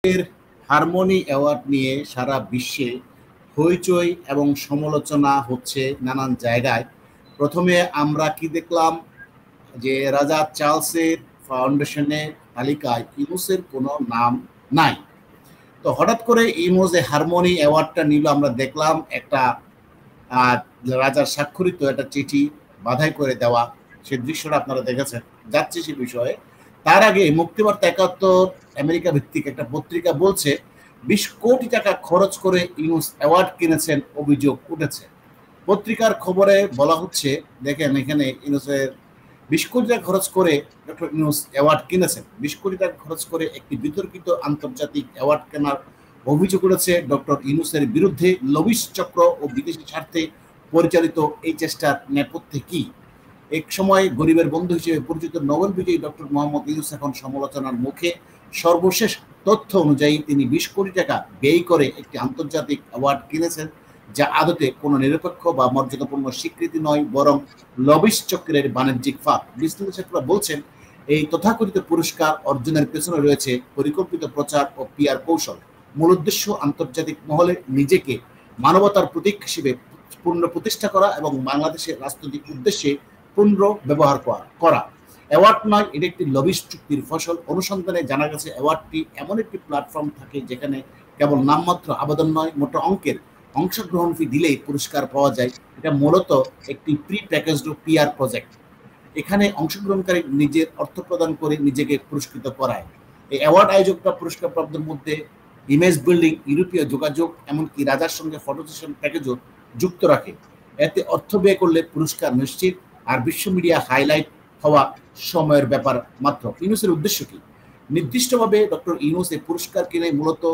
এর harmony award নিয়ে সারা বিশ্বে হইচই এবং সমালোচনা হচ্ছে নানান জায়গায়। প্রথমে আমরা কি দেখলাম যে রাজা চার্লসের ফাউন্ডেশনের তালিকায় ইউনুসের কোনো নাম নাই। তো হঠাৎ করে ইউনুস যে হারমোনি অ্যাওয়ার্ডটা নিল, আমরা দেখলাম একটা রাজার স্বাক্ষরিত একটা চিঠি বাধাই করে দেওয়া, সে দৃশ্যটা আপনারা দেখেছেন। যাচ্ছে সে বিষয়ে। তার আগে মুক্তিবার্তা ৭১ আমেরিকা ভিত্তিক একটা পত্রিকা বলছে ২০ কোটি টাকা খরচ করে ইউনুস অ্যাওয়ার্ড কিনেছেন, অভিযোগ উঠেছে। পত্রিকার খবরে বলা হচ্ছে, দেখেন এখানে ইউনুসের ২০ কোটি টাকা খরচ করে ডক্টর ইউনুস অ্যাওয়ার্ড কিনেছেন। ২০ কোটি টাকা খরচ করে একটি বিতর্কিত আন্তর্জাতিক অ্যাওয়ার্ড কেনার অভিযোগ উঠেছে ডক্টর ইউনুসের বিরুদ্ধে। লবিস্ট চক্র ও বিদেশি স্বার্থে পরিচালিত এই চেষ্টার নেপথ্যে কি? এক সময় গরিবের বন্ধু হিসেবে পরিচিত নোবেল বিজয়ী ডক্টর মোহাম্মদ ইউনুস এখন সমালোচনার মুখে। সর্বশেষ তথ্য অনুযায়ী তিনি ২০ কোটি টাকা ব্যয় করে একটি আন্তর্জাতিক অ্যাওয়ার্ড কিনেছেন, যা আদতে কোনো নিরপেক্ষ বা মর্যাদাপূর্ণ স্বীকৃতি নয়, বরং লবিস্ট চক্রের বাণিজ্যিক ফাঁদ। বিশ্লেষকরা বলছেন, এই তথাকথিত পুরস্কার অর্জনের পেছনে রয়েছে পরিকল্পিত প্রচার ও পিআর কৌশল। মূল উদ্দেশ্য আন্তর্জাতিক মহলে নিজেকে মানবতার প্রতীক হিসেবে পূর্ণ প্রতিষ্ঠা করা এবং বাংলাদেশের রাজনৈতিক উদ্দেশ্যে পুনঃ ব্যবহার করা। অ্যাওয়ার্ড নয়, এটি একটি লবিস্ট চুক্তির ফসল। অনুসন্ধানে জানা গেছে অ্যাওয়ার্ডটি এমন একটি প্ল্যাটফর্ম থাকে যেখানে কেবল নামমাত্র আবেদন নয়, মোটা অঙ্কের অংশগ্রহণ ফি দিলেই পুরস্কার পাওয়া যায়। এটা মূলত একটি প্রি প্যাকেজড পিআর প্রজেক্ট। এখানে অংশগ্রহণকারী নিজের অর্থ প্রদান করে নিজেকে পুরস্কৃত করায়। এই অ্যাওয়ার্ড আয়োজকরা পুরস্কার প্রাপ্তদের মধ্যে ইমেজ বিল্ডিং, ইউরোপীয় যোগাযোগ, এমনকি রাজার সঙ্গে ফটো সেশন প্যাকেজও যুক্ত রাখে। এতে অর্থ ব্যয় করলে পুরস্কার নিশ্চিত, আর বিশ্ব মিডিয়া হাইলাইট হওয়া সময়ের ব্যাপার মাত্র। ইউনুসের উদ্দেশ্য কি? নির্দিষ্টভাবে ডক্টর ইউনুস এই পুরস্কার কিনে মূলত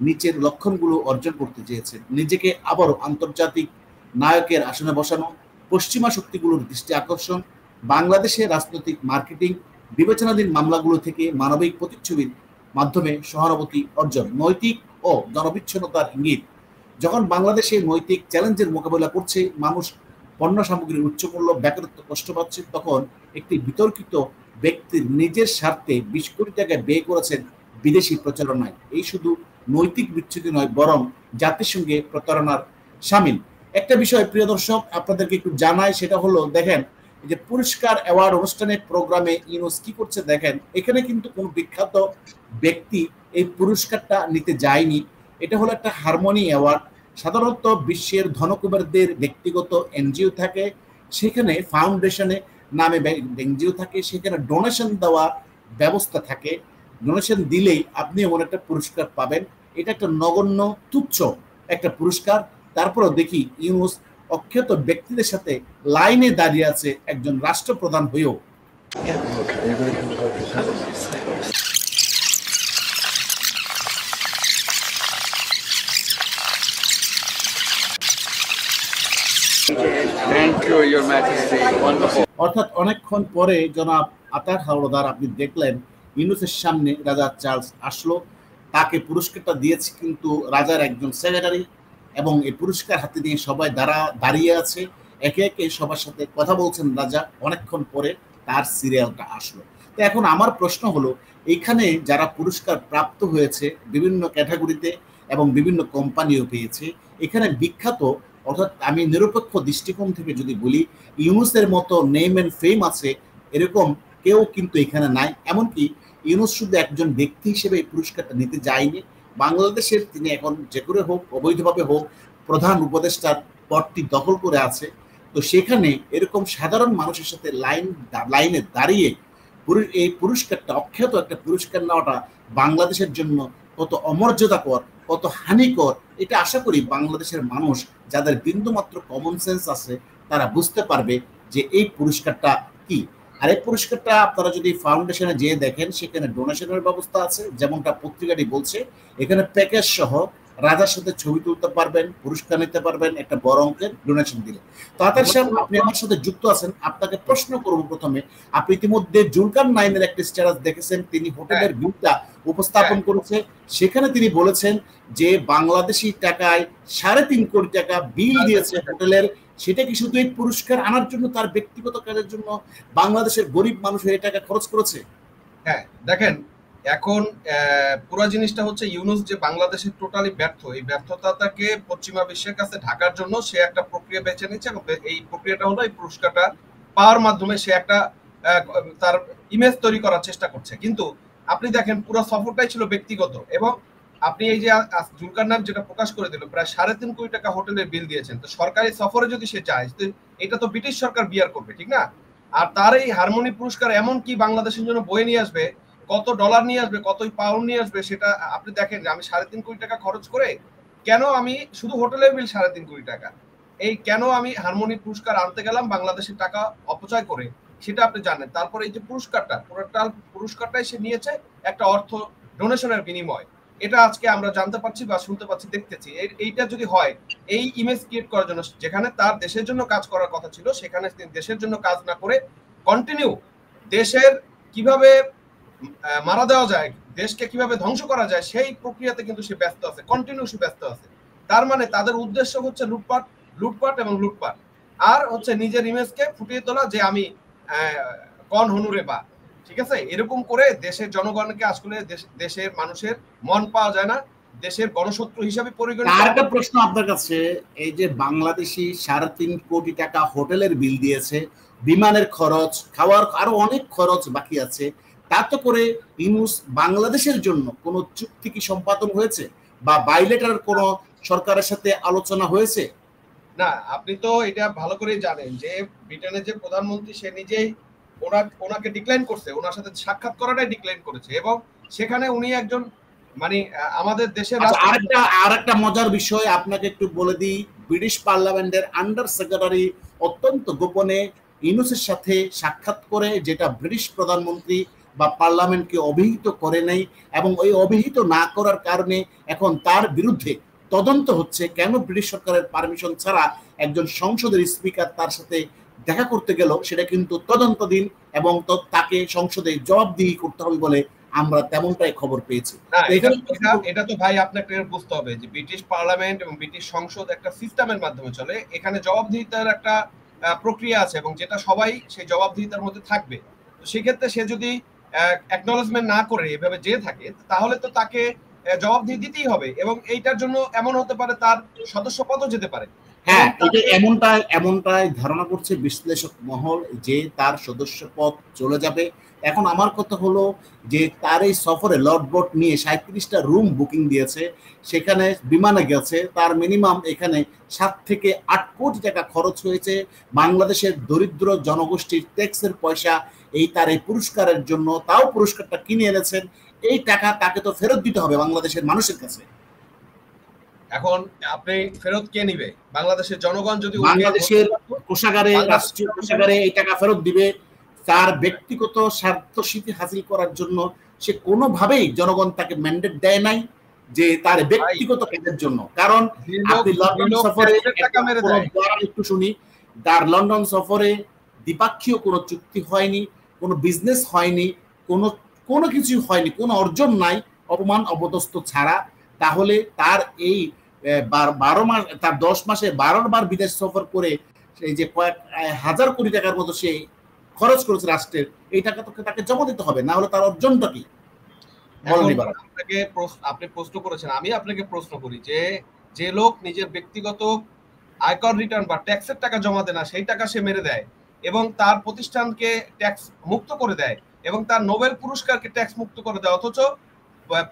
নিচের লক্ষণগুলো অর্জন করতে চেয়েছেন। নিজেকে আবারও আন্তর্জাতিক নায়কের আসনে বসানো, পশ্চিমা শক্তিগুলোর দৃষ্টি আকর্ষণ, বাংলাদেশের রাজনৈতিক মার্কেটিং, বিবেচনাধীন মামলাগুলো থেকে মানবিক প্রতিচ্ছবির মাধ্যমে সহানুভূতি অর্জন, নৈতিক ও জনবিচ্ছিন্নতার ইঙ্গিত। যখন বাংলাদেশে নৈতিক চ্যালেঞ্জের মোকাবেলা করছে, মানুষ পণ্য সামগ্রীর উচ্চমূল্য, বেকারত্ব কষ্ট পাচ্ছে, তখন একটি বিতর্কিত ব্যক্তির নিজের স্বার্থে ২০ কোটি টাকা ব্যয় করেছেন বিদেশি প্রচারণায়। এই শুধু নৈতিক বিচ্যুতি নয়, বরং জাতিসংঘে প্রতারণার সামিল। একটা বিষয় প্রিয় দর্শক আপনাদেরকে একটু জানাই, সেটা হলো দেখেন যে পুরস্কার অ্যাওয়ার্ড অনুষ্ঠানের প্রোগ্রামে ইউনুস কি করছে দেখেন। এখানে কিন্তু কোনো বিখ্যাত ব্যক্তি এই পুরস্কারটা নিতে যায়নি। এটা হলো একটা হারমোনি অ্যাওয়ার্ড। সাধারণত বিশ্বের ধনকুবেরদের ব্যক্তিগত এনজিও থাকে, সেখানে ফাউন্ডেশনে নামে এনজিও থাকে, সেখানে ডোনেশন দেওয়া ব্যবস্থা থাকে। ডোনেশন দিলেই আপনি এমন একটা পুরস্কার পাবেন। এটা একটা নগণ্য তুচ্ছ একটা পুরস্কার। তারপরেও দেখি ইউনুস অখ্যাত ব্যক্তিদের সাথে লাইনে দাঁড়িয়ে আছে একজন রাষ্ট্রপ্রধান হয়েও। অর্থাৎ অনেকক্ষণ পরে জনাব আতার হাওলাদার আপনি দেখলেন ইউনুসের সামনে রাজা চার্লস আসলো, তাকে পুরস্কারটা দিয়েছে কিন্তু রাজার একজন সেক্রেটারি, এবং এই পুরস্কার হাতে নিয়ে সবাই দাঁড়িয়ে আছে। একে একে সবার সাথে কথা বলছেন রাজা। অনেকক্ষণ পরে তার সিরিয়ালটা আসলো। তো এখন আমার প্রশ্ন হলো, এইখানে যারা পুরস্কার প্রাপ্ত হয়েছে বিভিন্ন ক্যাটাগরিতে এবং বিভিন্ন কোম্পানিও পেয়েছে, এখানে বিখ্যাত, অর্থাৎ আমি নিরপেক্ষ দৃষ্টিকোণ থেকে যদি বলি, ইউনুসের মতো নেম অ্যান্ড ফেম আছে এরকম কেউ কিন্তু এখানে নাই। এমনকি ইউনুস শুধু একজন ব্যক্তি হিসেবে এই পুরস্কারটা নিতে যায়নি। বাংলাদেশের তিনি এখন যে করে হোক, অবৈধভাবে হোক, প্রধান উপদেষ্টার পদটি দখল করে আছে। তো সেখানে এরকম সাধারণ মানুষের সাথে লাইনে দাঁড়িয়ে এই পুরস্কারটা, অখ্যাত একটা পুরস্কার নেওয়াটা বাংলাদেশের জন্য কত অমর্যাদাকর, কত হানিকর, এটা আশা করি বাংলাদেশের মানুষ যাদের বিন্দুমাত্র কমন সেন্স আছে তারা বুঝতে পারবে যে এই পুরস্কারটা কি। আর এই পুরস্কারটা আপনারা যদি ফাউন্ডেশনে যেয়ে দেখেন, সেখানে ডোনেশনের ব্যবস্থা আছে, যেমনটা পত্রিকাটি বলছে। এখানে প্যাকেজ সহ রাজার সাথে ছবি তুলতে পারবেন, পুরস্কার নিতে পারবেন একটা বড় অঙ্কের ডোনেশন দিলে। তো আতার সাহেব, আপনি আমার সাথে যুক্ত আছেন, আপনাকে প্রশ্ন করব প্রথমে। আপনি ইতিমধ্যে জুলকার নাইনের একটা স্ট্যাটাস দেখেছেন, তিনি হোটেলের বিলটা উপস্থাপন করেছে। সেখানে তিনি বলেছেন যে বাংলাদেশি টাকায় ৩.৫ কোটি টাকা বিল দিয়েছে হোটেলের। সেটা কি শুধু এই পুরস্কার আনার জন্য, তার ব্যক্তিগত কাজের জন্য বাংলাদেশের গরিব মানুষ এই টাকা খরচ করেছে? হ্যাঁ, দেখেন এখন পুরো জিনিসটা হচ্ছে ইউনূস যে বাংলাদেশের টোটালি ব্যর্থ, এই ব্যর্থতাটাকে পশ্চিমা বিশ্বের কাছে ঢাকার জন্য সে একটা প্রক্রিয়া বেছে নিচ্ছে এবং এই প্রক্রিয়াটা হলো এই পুরস্কারটা পাওয়ার মাধ্যমে সে একটা তার ইমেজ তৈরি করার চেষ্টা করছে। কিন্তু আপনি দেখেন পুরো সফরটাই ছিল ব্যক্তিগত, এবং আপনি এই যে জুলকার নাম যেটা প্রকাশ করে দিল প্রায় 3.5 কোটি টাকা হোটেলের বিল দিয়েছেন, তো সরকারি সফরে যদি সে যায় এটা তো ব্রিটিশ সরকার বিয়ার করবে, ঠিক না? আর তার এই হারমোনি পুরস্কার এমন কি বাংলাদেশের জন্য বয়ে নিয়ে আসবে, কত ডলার নিয়ে আসবে, কত পাউন্ড নিয়ে আসবে, সেটা আপনি দেখেন যে আমি 3.5 কোটি টাকা খরচ করে কেন আমি শুধু হোটেলের বিল 3.5 কোটি টাকা, এই কেন আমি হারমোনি পুরস্কার আনতে গেলাম বাংলাদেশের টাকা অপচয় করে, সেটা আপনি জানেন। তারপরে এই যে পুরস্কারটা, পুরোটা পুরস্কারটাই সে নিয়েছে একটা অর্থ ডোনেশনের বিনিময়, এটা আজকে আমরা জানতে পারছি বা শুনতে পাচ্ছি, দেখতেছি। এইটা যদি হয় এই ইমেজ ক্রিয়েট করার জন্য, যেখানে তার দেশের জন্য কাজ করার কথা ছিল সেখানে দেশের জন্য কাজ না করে কন্টিনিউ দেশের কিভাবে মারা দেওয়া যায়, দেশকে কিভাবে ধ্বংস করা যায় সেই প্রক্রিয়াতে কিন্তু সে ব্যস্ত আছে, কন্টিনিউ সে ব্যস্ত আছে। তার মানে তাদের উদ্দেশ্য হচ্ছে লুটপাট, লুটপাট এবং লুটপাট, আর হচ্ছে নিজের ইমেজকে ফুটিয়ে তোলা যে আমি কন হনুরে বা, ঠিক আছে, এরকম করে দেশের জনগণকে আসলে দেশের মানুষের মন পাওয়া যায় না, দেশের গণশত্রু হিসাবে পরিগণিত। আরেকটা প্রশ্ন আপনার কাছে, এই যে বাংলাদেশি 3.5 কোটি টাকা হোটেলের বিল দিয়েছে, বিমানের খরচ, খাওয়ার আরো অনেক খরচ বাকি আছে, তাতে করে ইউনূস বাংলাদেশের জন্য কোনো চুক্তি কি সম্পাদন হয়েছে বা বাইলেটার কোনো সরকারের সাথে আলোচনা হয়েছে? না, আপনি তো এটা ভালো করেই জানেন যে ব্রিটেনের যে প্রধানমন্ত্রী সে নিজেই ওনাকে ডিক্লাইন করছে, ওনার সাথে সাক্ষাৎ করাটাই ডিক্লাইন করেছে, এবং সেখানে উনি একজন মানে আমাদের দেশের আরেকটা মজার বিষয় আপনাকে একটু বলে দিই, ব্রিটিশ পার্লামেন্টের আন্ডার সেক্রেটারি অত্যন্ত গোপনে ইউনূসের সাথে সাক্ষাৎ করে, যেটা ব্রিটিশ প্রধানমন্ত্রী বা পার্লামেন্টকে অভিহিত করে নেই, এবং ওই অভিহিত না করার কারণে এখন তার বিরুদ্ধে তদন্ত হচ্ছে কেন ব্রিটিশ সরকারের পারমিশন ছাড়া একজন সংসদের স্পিকার তার সাথে দেখা করতে গেল, সেটা কিন্তু তদন্তাধীন এবং তাকে সংসদে জবাবদিহি করতে হবে বলে আমরা তেমনটাই খবর পেয়েছি। এটা তো ভাই আপনাকে বুঝতে হবে যে ব্রিটিশ পার্লামেন্ট এবং ব্রিটিশ সংসদ একটা সিস্টেমের মাধ্যমে চলে, এখানে জবাবদিহিতার একটা প্রক্রিয়া আছে এবং যেটা সবাই সেই জবাবদিহিতার মধ্যে থাকবে। তো সেক্ষেত্রে সে যদি অ্যাকনলেজমেন্ট না করে এভাবে যেয়ে থাকে তাহলে তো তাকে জবাবদিহি দিতেই হবে, এবং এইটার জন্য এমন হতে পারে তার সদস্য পদও যেতে পারে। হ্যাঁ, এটা এমনটাই ধারণা করছে বিশ্লেষক মহল যে তার সদস্য পদ চলে যাবে। এখন আমার কথা হলো যে তার এই সফরে লর্ড বোট নিয়ে 37টা রুম বুকিং দিয়েছে, সেখানে বিমানে গেছে, তার মিনিমাম এখানে 7 থেকে 8 কোটি টাকা খরচ হয়েছে। বাংলাদেশের দরিদ্র জনগোষ্ঠীর ট্যাক্সের পয়সা এই তার এই পুরস্কারের জন্য, তাও পুরস্কারটা কিনে এনেছেন, এই টাকা তাকে তো ফেরত দিতে হবে বাংলাদেশের মানুষের কাছে। এখন আপনি ফেরত কে নিবে? বাংলাদেশের জনগণ যদি বাংলাদেশের কোষাগারে, রাষ্ট্রীয় কোষাগারে এই টাকা ফেরত দিবে। তার ব্যক্তিগত স্বার্থ সিদ্ধি হাসিল করার জন্য সে কোনোভাবেই জনগণ তাকে ম্যান্ডেট দেয় নাই যে তার ব্যক্তিগত কাজের জন্য। কারণ আপনি লন্ডন সফরে একটু শুনি, তার লন্ডন সফরে দ্বিপাক্ষীয় কোনো চুক্তি হয়নি, কোনো বিজনেস হয়নি, কোনো কিছু হয়নি, কোনো অর্জন নাই অপমান অপদস্থ ছাড়া। তাহলে তার এই 12 মাস, তার 10 মাসে 12 বার বিদেশ সফর করে সেই যে কয়েক হাজার কোটি টাকার মতো সে খরচ করেছে রাষ্ট্রের, এই টাকা তো তাকে জমা দিতে হবে, না হলে তার অর্জনটা কি? আপনি প্রশ্ন করেছেন, আমি আপনাকে প্রশ্ন করি যে যে লোক নিজের ব্যক্তিগত আয়কর রিটার্ন বা ট্যাক্সের টাকা জমা দেয় না সেই টাকা সে মেরে দেয় এবং তার প্রতিষ্ঠানকে ট্যাক্স মুক্ত করে দেয় এবং তার নোবেল পুরস্কারকে ট্যাক্স মুক্ত করে দেয়, অথচ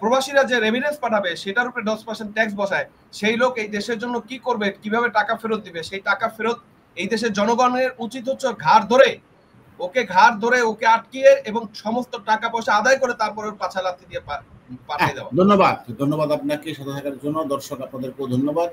প্রবাসীরা যে রেমিটেন্স পাঠাবে সেটার উপরে 10% ট্যাক্স বসায়, সেই লোক এই দেশের জন্য কি করবে, কিভাবে টাকা ফেরত দিবে? সেই টাকা ফেরত এই দেশের জনগণের উচিত হচ্ছে ঘাড় ধরে ওকে আটকিয়ে এবং সমস্ত টাকা পয়সা আদায় করে তারপরে পাছা লাথি দিয়ে পাঠিয়ে দেওয়া। ধন্যবাদ আপনাকে সাথে থাকার জন্য। দর্শক আপনাদেরকেও ধন্যবাদ।